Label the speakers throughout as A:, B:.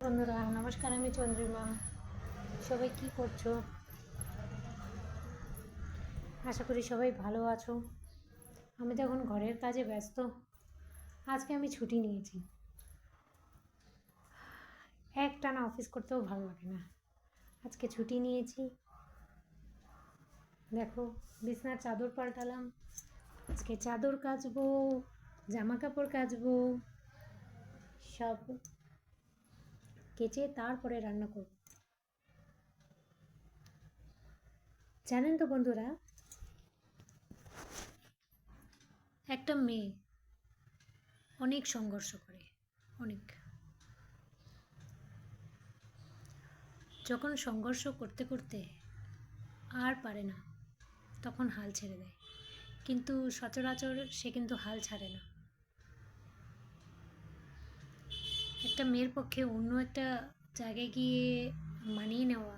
A: বন্ধুরা নমস্কার, আমি চন্দ্রিমা। সবাই কি করছো? আশা করি সবাই ভালো আছো। আমি তো এখন ঘরের কাজে ব্যস্ত। আজকে আমি ছুটি নিয়েছি। একটানা অফিস করতেও ভালো লাগে না। আজকে ছুটি নিয়েছি। দেখো, বিছনার চাদর পাল্টালাম। আজকে চাদর কাচবো, জামা কাপড় কাচবো, সব কেচে তারপরে রান্না করব। জানেন তো বন্ধুরা, একটা মেয়ে অনেক সংঘর্ষ করে, অনেক। যখন সংঘর্ষ করতে করতে আর পারে না, তখন হাল ছেড়ে দেয়। কিন্তু সচরাচর সে কিন্তু হাল ছাড়ে না। একটা মেয়ের পক্ষে অন্য একটা জায়গায় গিয়ে মানিয়ে নেওয়া,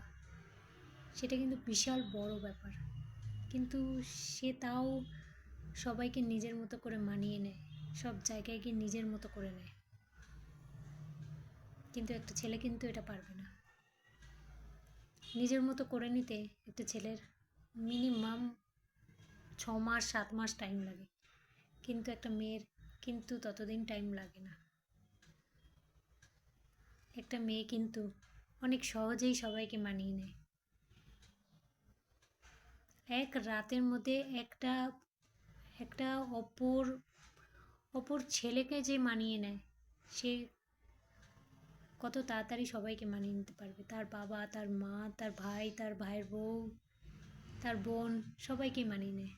A: সেটা কিন্তু বিশাল বড় ব্যাপার। কিন্তু সে তাও সবাইকে নিজের মতো করে মানিয়ে নেয়, সব জায়গায় গিয়ে নিজের মতো করে নেয়। কিন্তু একটা ছেলে কিন্তু এটা পারবে না। নিজের মতো করে নিতে একটা ছেলের মিনিমাম 6 মাস 7 মাস টাইম লাগে, কিন্তু একটা মেয়ের কিন্তু ততদিন টাইম লাগে না। একটা মেয়ে কিন্তু অনেক সহজেই সবাইকে মানিয়ে নেয়। এক রাতের মধ্যে একটা একটা অপর অপর ছেলেকে যে মানিয়ে নেয়, সে কত তাড়াতাড়ি সবাইকে মানিয়ে নিতে পারবে। তার বাবা, তার মা, তার ভাই, তার ভাইয়ের বউ, তার বোন, সবাইকে মানিয়ে নেয়।